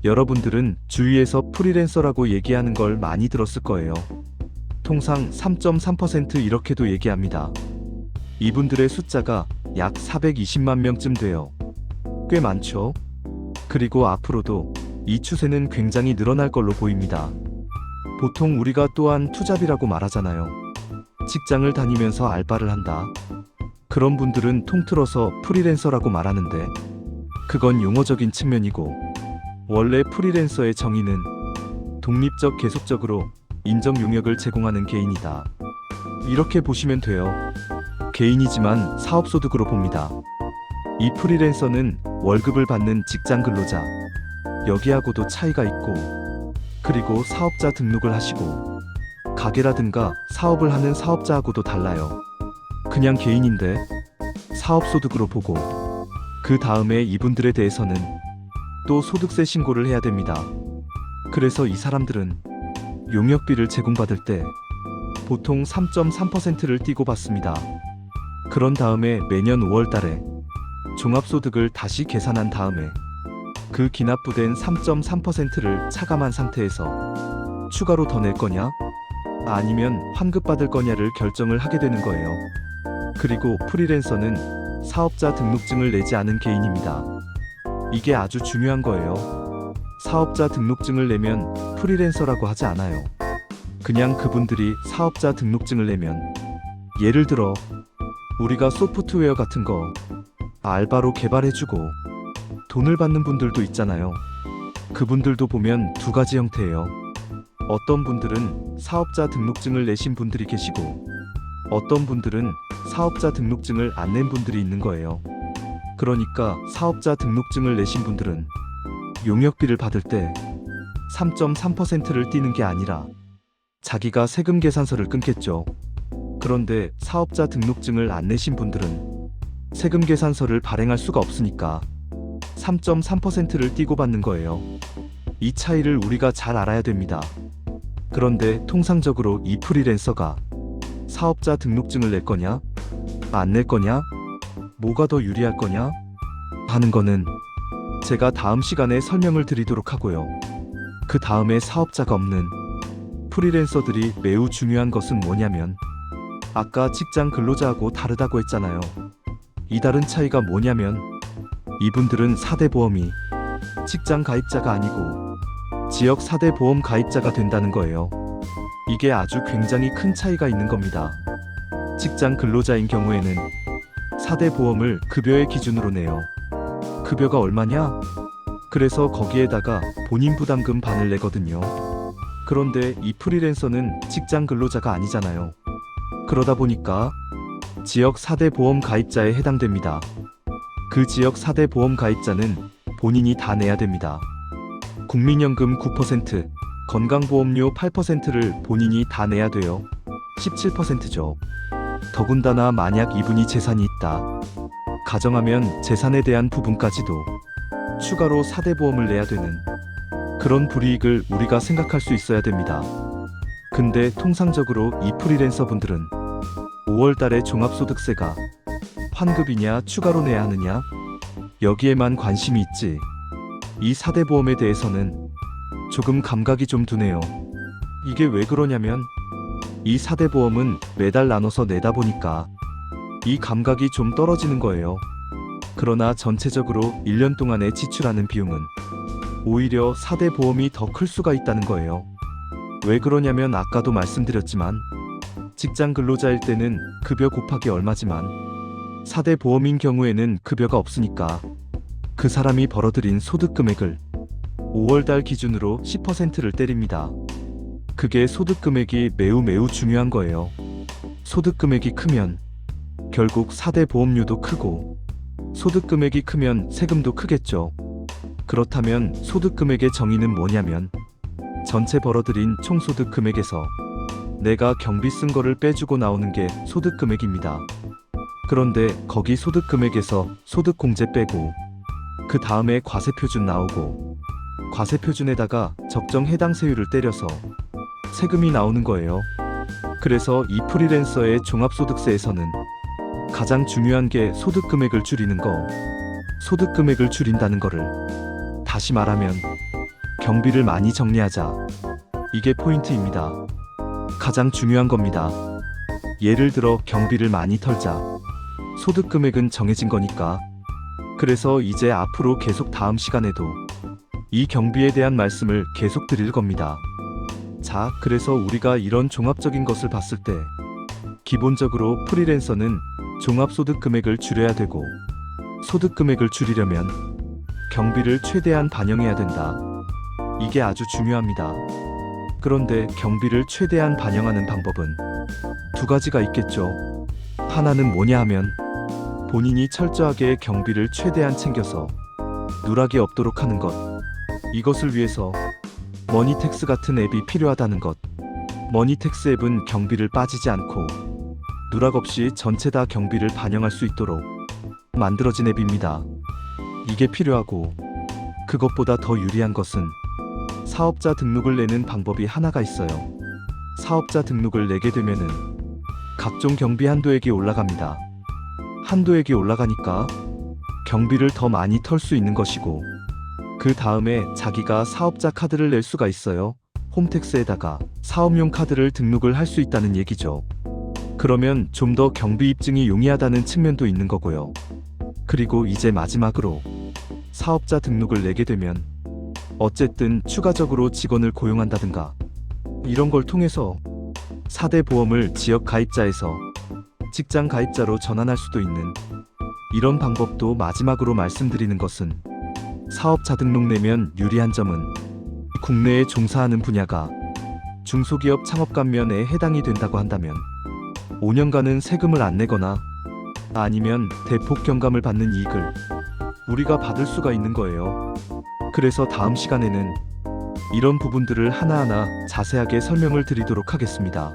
여러분들은 주위에서 프리랜서라고 얘기하는 걸 많이 들었을 거예요. 통상 3.3% 이렇게도 얘기합니다. 이분들의 숫자가 약 420만 명쯤 돼요. 꽤 많죠? 그리고 앞으로도 이 추세는 굉장히 늘어날 걸로 보입니다. 보통 우리가 또한 투잡이라고 말하잖아요. 직장을 다니면서 알바를 한다. 그런 분들은 통틀어서 프리랜서라고 말하는데 그건 용어적인 측면이고 원래 프리랜서의 정의는 독립적 계속적으로 인정 용역을 제공하는 개인이다. 이렇게 보시면 돼요. 개인이지만 사업소득으로 봅니다. 이 프리랜서는 월급을 받는 직장 근로자, 여기하고도 차이가 있고 그리고 사업자 등록을 하시고 가게라든가 사업을 하는 사업자하고도 달라요. 그냥 개인인데 사업소득으로 보고 그 다음에 이분들에 대해서는 또 소득세 신고를 해야 됩니다. 그래서 이 사람들은 용역비를 제공받을 때 보통 3.3%를 띄고 받습니다. 그런 다음에 매년 5월 달에 종합소득을 다시 계산한 다음에 그 기납부된 3.3%를 차감한 상태에서 추가로 더 낼 거냐? 아니면 환급받을 거냐를 결정을 하게 되는 거예요. 그리고 프리랜서는 사업자 등록증을 내지 않은 개인입니다. 이게 아주 중요한 거예요. 사업자 등록증을 내면 프리랜서라고 하지 않아요. 그냥 그분들이 사업자 등록증을 내면 예를 들어 우리가 소프트웨어 같은 거 알바로 개발해주고 돈을 받는 분들도 있잖아요. 그분들도 보면 두 가지 형태예요. 어떤 분들은 사업자 등록증을 내신 분들이 계시고 어떤 분들은 사업자 등록증을 안 낸 분들이 있는 거예요. 그러니까 사업자 등록증을 내신 분들은 용역비를 받을 때 3.3%를 띄는 게 아니라 자기가 세금 계산서를 끊겠죠. 그런데 사업자 등록증을 안 내신 분들은 세금 계산서를 발행할 수가 없으니까 3.3%를 띄고 받는 거예요. 이 차이를 우리가 잘 알아야 됩니다. 그런데 통상적으로 이 프리랜서가 사업자 등록증을 낼 거냐? 안 낼 거냐? 뭐가 더 유리할 거냐? 하는 거는 제가 다음 시간에 설명을 드리도록 하고요. 그 다음에 사업자가 없는 프리랜서들이 매우 중요한 것은 뭐냐면 아까 직장 근로자하고 다르다고 했잖아요. 이 다른 차이가 뭐냐면 이분들은 4대 보험이 직장 가입자가 아니고 지역 4대 보험 가입자가 된다는 거예요. 이게 아주 굉장히 큰 차이가 있는 겁니다. 직장 근로자인 경우에는 4대 보험을 급여의 기준으로 내요. 급여가 얼마냐? 그래서 거기에다가 본인 부담금 반을 내거든요. 그런데 이 프리랜서는 직장 근로자가 아니잖아요. 그러다 보니까 지역 4대 보험 가입자에 해당됩니다. 그 지역 4대 보험 가입자는 본인이 다 내야 됩니다. 국민연금 9%, 건강보험료 8%를 본인이 다 내야 돼요. 17%죠. 더군다나 만약 이분이 재산이 있다. 가정하면 재산에 대한 부분까지도 추가로 4대 보험을 내야 되는 그런 불이익을 우리가 생각할 수 있어야 됩니다. 근데 통상적으로 이 프리랜서 분들은 5월 달에 종합소득세가 환급이냐 추가로 내야 하느냐 여기에만 관심이 있지 이 4대 보험에 대해서는 조금 감각이 좀 드네요. 이게 왜 그러냐면 이 4대 보험은 매달 나눠서 내다 보니까 이 감각이 좀 떨어지는 거예요. 그러나 전체적으로 1년 동안에 지출하는 비용은 오히려 4대 보험이 더 클 수가 있다는 거예요. 왜 그러냐면 아까도 말씀드렸지만 직장 근로자일 때는 급여 곱하기 얼마지만 4대 보험인 경우에는 급여가 없으니까 그 사람이 벌어들인 소득 금액을 5월달 기준으로 10%를 때립니다. 그게 소득 금액이 매우 중요한 거예요. 소득 금액이 크면 결국 4대 보험료도 크고 소득 금액이 크면 세금도 크겠죠. 그렇다면 소득 금액의 정의는 뭐냐면 전체 벌어들인 총소득 금액에서 내가 경비 쓴 거를 빼주고 나오는 게 소득 금액입니다. 그런데 거기 소득 금액에서 소득 공제 빼고 그 다음에 과세표준 나오고 과세표준에다가 적정 해당 세율을 때려서 세금이 나오는 거예요. 그래서 이 프리랜서의 종합소득세에서는 가장 중요한 게 소득 금액을 줄이는 거. 소득 금액을 줄인다는 거를 다시 말하면 경비를 많이 정리하자. 이게 포인트입니다. 가장 중요한 겁니다. 예를 들어 경비를 많이 털자. 소득 금액은 정해진 거니까. 그래서 이제 앞으로 계속 다음 시간에도 이 경비에 대한 말씀을 계속 드릴 겁니다. 자, 그래서 우리가 이런 종합적인 것을 봤을 때 기본적으로 프리랜서는 종합소득 금액을 줄여야 되고, 소득 금액을 줄이려면 경비를 최대한 반영해야 된다. 이게 아주 중요합니다. 그런데 경비를 최대한 반영하는 방법은 두 가지가 있겠죠. 하나는 뭐냐 하면 본인이 철저하게 경비를 최대한 챙겨서 누락이 없도록 하는 것. 이것을 위해서 머니텍스 같은 앱이 필요하다는 것. 머니텍스 앱은 경비를 빠지지 않고 누락 없이 전체 다 경비를 반영할 수 있도록 만들어진 앱입니다. 이게 필요하고, 그것보다 더 유리한 것은 사업자 등록을 내는 방법이 하나가 있어요. 사업자 등록을 내게 되면은 각종 경비 한도액이 올라갑니다. 한도액이 올라가니까 경비를 더 많이 털 수 있는 것이고, 그 다음에 자기가 사업자 카드를 낼 수가 있어요. 홈택스에다가 사업용 카드를 등록을 할 수 있다는 얘기죠. 그러면 좀 더 경비 입증이 용이하다는 측면도 있는 거고요. 그리고 이제 마지막으로 사업자 등록을 내게 되면 어쨌든 추가적으로 직원을 고용한다든가 이런 걸 통해서 4대 보험을 지역 가입자에서 직장 가입자로 전환할 수도 있는, 이런 방법도 마지막으로 말씀드리는 것은, 사업자 등록 내면 유리한 점은 국내에 종사하는 분야가 중소기업 창업감면에 해당이 된다고 한다면 5년간은 세금을 안 내거나 아니면 대폭 경감을 받는 이익을 우리가 받을 수가 있는 거예요. 그래서 다음 시간에는 이런 부분들을 하나하나 자세하게 설명을 드리도록 하겠습니다.